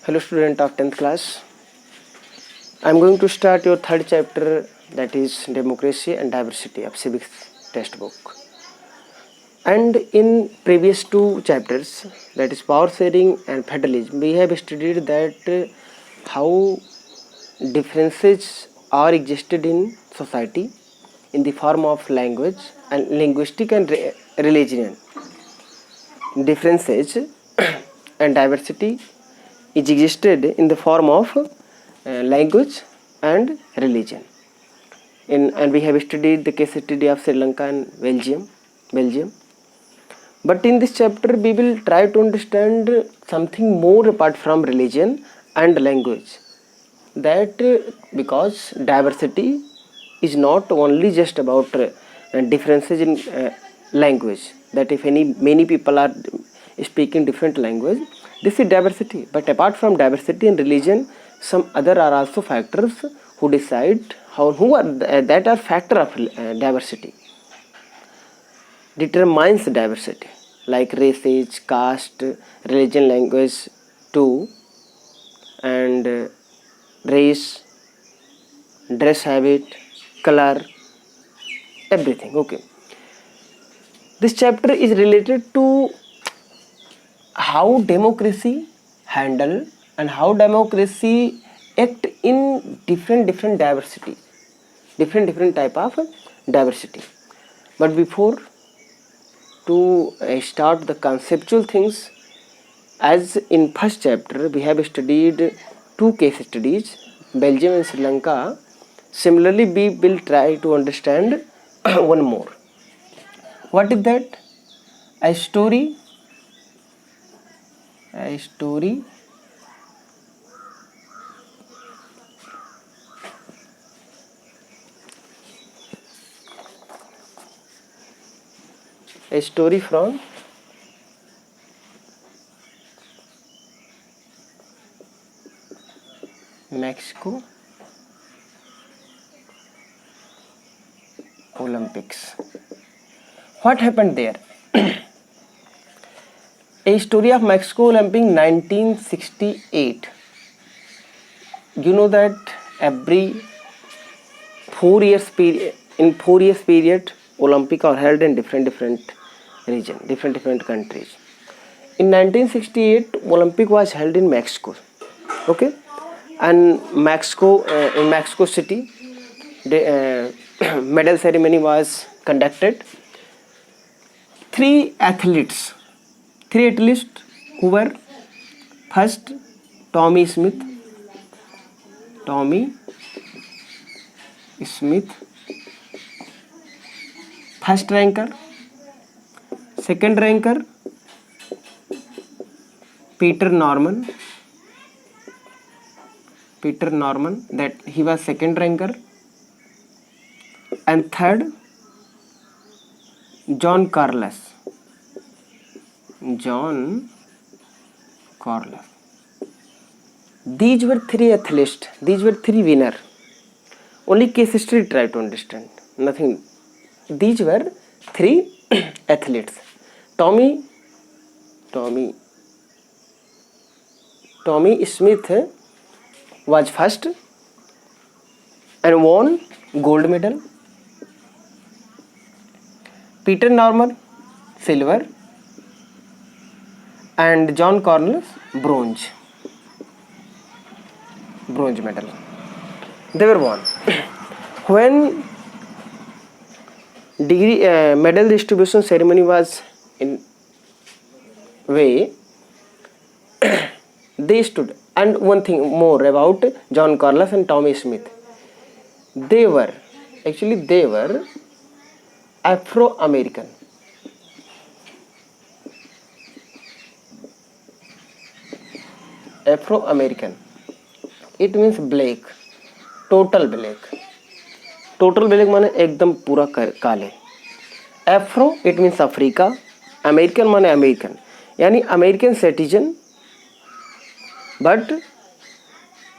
Hello student of 10th class. I am going to start your third chapter, that is democracy and diversity of civics textbook. And in previous two chapters, that is power sharing and federalism, we have studied that how differences are existed in society in the form of language and linguistic and religion. Differences and diversity is existed in the form of language and religion. And we have studied the case study of Sri Lanka and Belgium. But in this chapter, we will try to understand something more apart from religion and language. That because diversity is not only just about differences in language. That if many people are speaking different language, this is diversity. But apart from diversity in religion, some other are also factors who decide that are factor of diversity, determines diversity, like races, caste, religion, language too, and race, dress habit, color, everything. Okay, this chapter is related to how democracy handle and how democracy act in different diversity, different type of diversity. But before to start the conceptual things, as in first chapter we have studied two case studies, Belgium and Sri Lanka. Similarly, we will try to understand one more. What is that? A story from Mexico Olympics. What happened there? A story of Mexico Olympic 1968. You know that every 4 years period Olympic are held in different region, different countries. In 1968 Olympic was held in Mexico. Okay, and in Mexico City, the medal ceremony was conducted. Three athletes who were first Tommy Smith, first ranker. Second ranker Peter Norman, that he was second ranker. And third John Carlos. These were three athletes, these were three winners. Only case history try to understand, nothing. These were three athletes. Tommy Smith was first and won gold medal. Peter Norman silver, and John Cornelius bronze medal. They were won. When medal distribution ceremony was in way, they stood. And one thing more about John Carlos and Tommy Smith, they were Afro-American. It means black, total black माने एकदम पूरा काले. Afro it means Africa, American माने American, यानी American citizen, but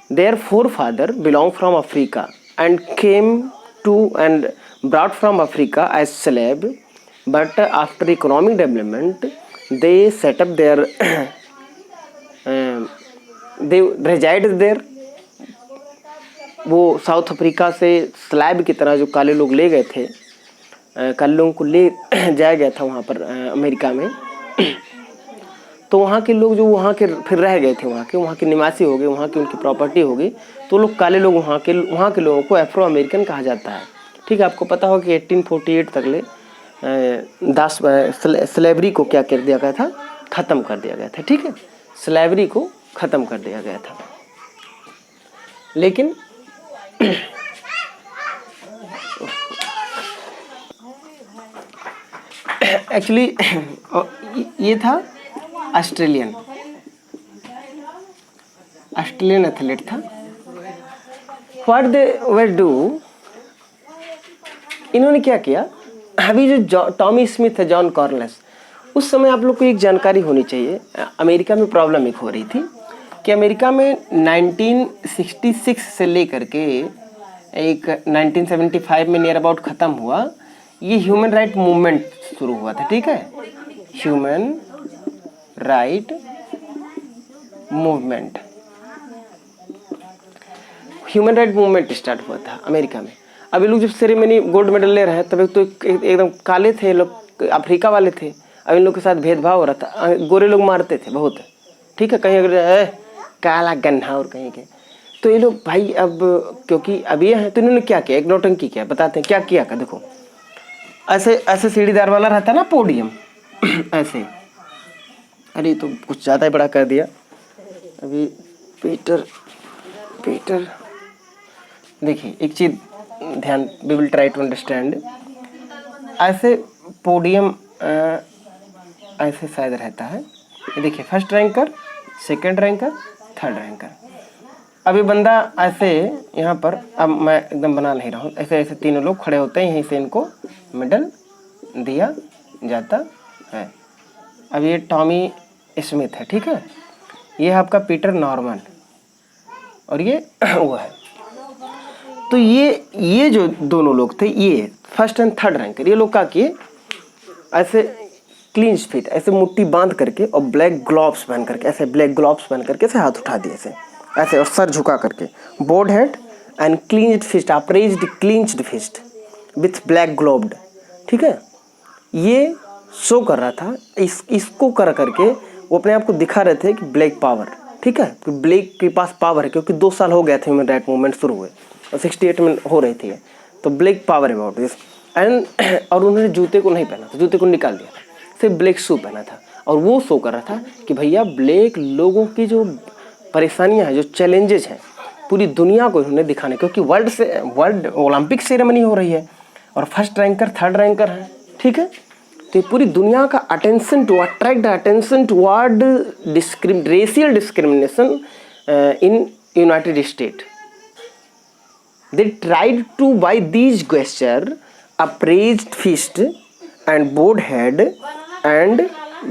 their forefather belong from Africa and came to and brought from Africa as slave, but after economic development they set up their they reside there. वो South Africa से slab की तरह जो काले लोग ले गए थे, काले लोगों को ले जाया गया था वहाँ पर अमेरिका में। तो वहाँ के लोग जो वहाँ के फिर रह गए थे, वहाँ के निवासी हो गए, वहाँ की उनकी प्रॉपर्टी हो गई, तो लोग काले लोग वहाँ के लोगों को अफ्रो अमेरिकन कहा जाता है। ठीक है, आपको पता हो कि 1848 तक ले स्लेवरी को क्या कर दिया गया था, ख़त्म कर दिया गया था। ठीक है, स्लेवरी को ख़त्म कर दिया गया था। लेकिन एक्चुअली ये था ऑस्ट्रेलियन एथलीट था। व्हाट दे वर डू, इन्होंने क्या किया, अभी जो टॉमी स्मिथ है, जॉन कॉर्नलेस, उस समय आप लोग को एक जानकारी होनी चाहिए। अमेरिका में प्रॉब्लम एक हो रही थी कि अमेरिका में 1966 से लेकर के एक 1975 में नियर अबाउट ख़त्म हुआ, ये ह्यूमन राइट मूवमेंट शुरू हुआ था। ठीक है, human right movement, human right movement start हुआ था अमेरिका में। अब ये लोग जब सेरेमनी गोल्ड मेडल ले रहे हैं, तब एक तो एकदम काले थे लोग, अफ्रीका वाले थे। अब इन लोग के साथ भेदभाव हो रहा था, गोरे लोग मारते थे बहुत। ठीक है, कहीं अगर काला गन्हा और कहीं के, तो ये लोग भाई अब क्योंकि अब ये हैं, तो इन्होंने क्या किया, एक नौटंकी किया। बताते हैं क्या किया का, देखो ऐसे सीढ़ीदार वाला रहता ना पोडियम, ऐसे, अरे तो कुछ ज़्यादा ही बड़ा कर दिया। अभी पीटर देखिए एक चीज़ ध्यान, we will try to understand. ऐसे पोडियम ऐसे शायद रहता है, देखिए first ranker, second ranker, third ranker. अभी बंदा ऐसे यहाँ पर, अब मैं एकदम बना नहीं रहा हूँ, ऐसे ऐसे तीनों लोग खड़े होते हैं, यहीं से इनको मेडल दिया जाता है। अब ये टॉमी स्मिथ है। ठीक है, ये है आपका पीटर नॉर्मन, और ये वो है। तो ये जो दोनों लोग थे, ये फर्स्ट एंड थर्ड रैंकर, ये लोग क्या किए, ऐसे क्लींच फिट, ऐसे मुट्ठी बांध करके और ब्लैक ग्लोव्स पहन करके, ऐसे ब्लैक ग्लोव्स पहन करके ऐसे हाथ उठा दिए ऐसे और सर झुका करके, bowed head and clenched fist, upraised clenched fist with black gloved. ठीक है, ये शो कर रहा था, इसको कर करके वो अपने आप को दिखा रहे थे कि ब्लैक पावर। ठीक है, कि ब्लैक के पास पावर है, क्योंकि 2 साल हो गया था ह्यूमन राइट मूवमेंट शुरू हुए और 68 में हो रही थी, तो black power about this and. और उन्होंने जूते को नहीं पहना था, जूते को निकाल दिया था, सिर्फ ब्लैक शू पहना था, और वो शो कर रहा था कि भैया ब्लैक लोगों की जो परेशानियां हैं, जो चैलेंजेस हैं, पूरी दुनिया को इन्होंने दिखाने, क्योंकि वर्ल्ड ओलंपिक सेरेमनी हो रही है और फर्स्ट रैंकर थर्ड रैंकर है। ठीक है, तो पूरी दुनिया का attention to attract the attention toward racial discrimination in United State. They tried to, by these gesture, upraised fist and bowed head and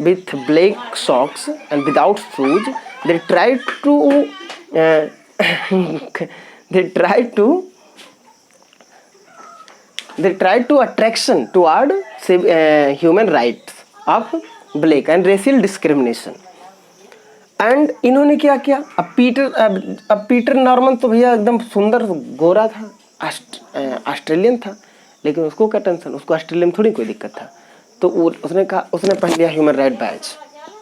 with black socks and without shoes, they tried to attraction toward human rights of black and racial discrimination. And इन्होंने क्या किया, अब Peter Norman तो भैया एकदम सुंदर गोरा था, ऑस्ट्रेलियन था, लेकिन उसको क्या टेंशन, उसको ऑस्ट्रेलिया में थोड़ी कोई दिक्कत था। तो उसने कहा, उसने पहन लिया ह्यूमन राइट बैज।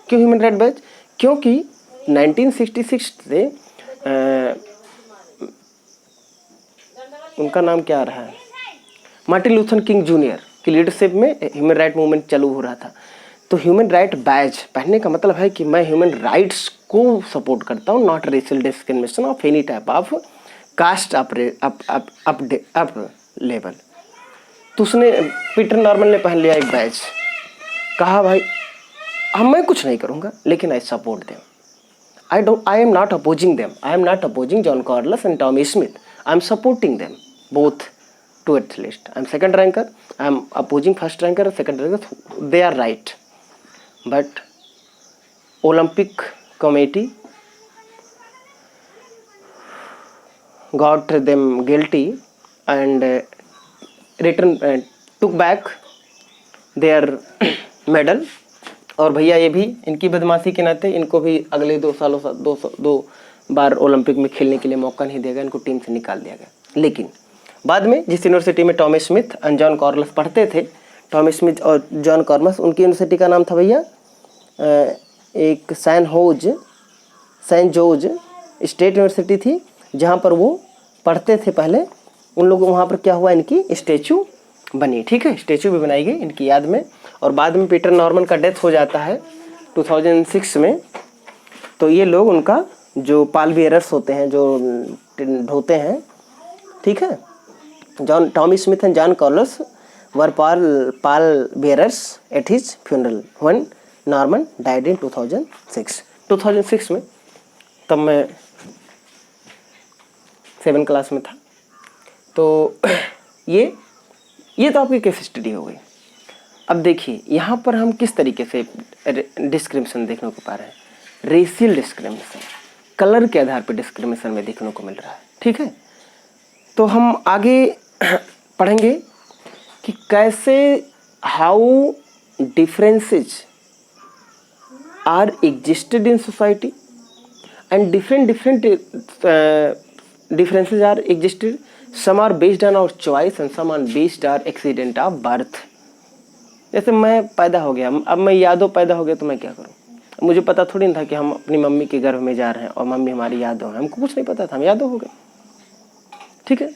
क्यों ह्यूमन राइट बैज? क्योंकि 1966 से उनका नाम क्या आ रहा है, मार्टिन लूथर किंग जूनियर की लीडरशिप में ह्यूमन राइट मूवमेंट चालू हो रहा था। तो ह्यूमन राइट बैज पहनने का मतलब है कि मैं ह्यूमन राइट्स को सपोर्ट करता हूँ, not racial discrimination of any type of caste up level. तो उसने, पीटर नॉर्मन ने पहन लिया एक बैज, कहा भाई मैं कुछ नहीं करूँगा, लेकिन I support them, I am not opposing them, I am not opposing John Carlos and Tommy Smith, I am supporting them both too at least. I am second ranker, I am opposing first ranker, second ranker, they are right. But Olympic committee got them guilty and took back their medal। और भैया ये भी इनकी बदमाशी के नाते इनको भी अगले 2 बार ओलंपिक में खेलने के लिए मौका नहीं दिया गया, इनको टीम से निकाल दिया गया। लेकिन बाद में जिस यूनिवर्सिटी में टॉमी स्मिथ एंड जॉन कॉर्लस पढ़ते थे, टॉमी स्मिथ और जॉन कॉर्लस, उनकी यूनिवर्सिटी का नाम था भैया एक सेंट जॉर्ज स्टेट यूनिवर्सिटी थी, जहाँ पर वो पढ़ते थे पहले। उन लोगों वहाँ पर क्या हुआ, इनकी स्टैचू बनी, ठीक है, स्टैचू भी बनाई गई इनकी याद में। और बाद में पीटर नॉर्मन का डेथ हो जाता है 2006 में। तो ये लोग उनका जो पाल बियरर्स होते हैं, जो ढोते हैं, ठीक है, Tommy Smith and John Carlos were pall bearers at his funeral when Norman died in 2006 में। तब मैं 7 क्लास में था। तो ये तो आपकी केस स्टडी हो गई। अब देखिए यहाँ पर हम किस तरीके से डिस्क्रिमिनेशन देखने को पा रहे हैं। रेशियल डिस्क्रिमिनेशन, कलर के आधार पर डिस्क्रिमिनेशन में देखने को मिल रहा है, ठीक है। तो हम आगे पढ़ेंगे कि कैसे how differences are existed in society and different differences are existed. Some are based on our choice and some are based on accident of birth. जैसे मैं पैदा हो गया, अब मैं यादों पैदा हो गया तो मैं क्या करूं? मुझे पता थोड़ी ना था कि हम अपनी मम्मी के गर्भ में जा रहे हैं और मम्मी हमारी यादों हैं, हमको कुछ नहीं पता था, हम यादों हो गए, ठीक है।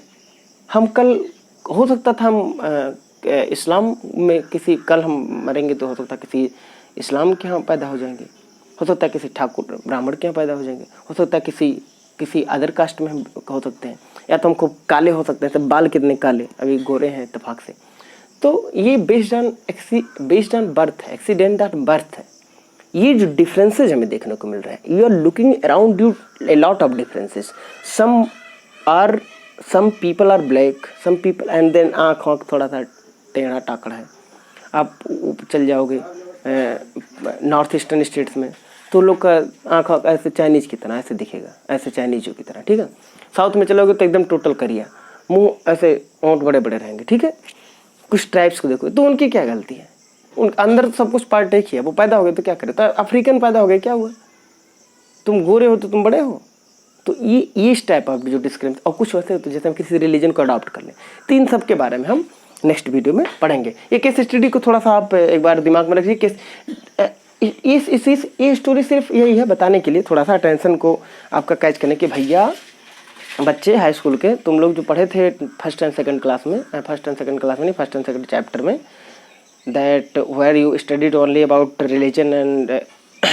हम कल हो सकता था हम इस्लाम में कल हम मरेंगे तो हो सकता किसी इस्लाम के यहाँ पैदा हो जाएंगे, हो सकता है किसी ठाकुर ब्राह्मण के यहाँ पैदा हो जाएंगे, हो सकता है किसी अदर कास्ट में हम हो सकते हैं, या तो हमको काले हो सकते हैं, सब बाल कितने काले, अभी गोरे हैं इत्तेफाक से। तो ये बेस्ड ऑन बर्थ है, एक्सीडेंट ऑफ बर्थ है। ये जो डिफरेंसेस हमें देखने को मिल रहे हैं, you are looking around you a lot of differences. Some people are black, some people, and then आँख थोड़ा सा टेढ़ा टाकड़ा है। आप चल जाओगे नॉर्थ ईस्टर्न स्टेट्स में तो लोग का आँख ऐसे चाइनीज की तरह ऐसे दिखेगा, ऐसे चाइनीजों की तरह, ठीक है। साउथ में चलोगे तो एकदम टोटल करिया, मुंह ऐसे होंठ बड़े बड़े रहेंगे, ठीक है। कुछ ट्राइब्स को देखो तो उनकी क्या गलती है, उन अंदर सब कुछ पार्ट एक ही है। वो पैदा हो गए तो क्या करे, तो अफ्रीकन पैदा हो गए, क्या हुआ, तुम गोरे हो तो तुम बड़े हो। तो ये इस टाइप ऑफ जो डिस्क्रिमिनेशन, और कुछ वैसे तो जैसे हम किसी रिलीजन को अडॉप्ट कर लें, तो इन सब के बारे में हम नेक्स्ट वीडियो में पढ़ेंगे। ये केस स्टडी को थोड़ा सा आप एक बार दिमाग में रखिए। ये स्टोरी सिर्फ यही है बताने के लिए, थोड़ा सा अटेंशन को आपका कैच करने के, भैया बच्चे हाई स्कूल के तुम लोग जो पढ़े थे फर्स्ट एंड सेकंड क्लास में नहीं, फर्स्ट एंड सेकंड चैप्टर में, that where you studied only about religion and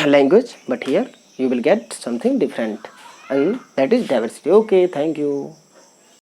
language, but here you will get something different, and that is diversity. Okay, thank you.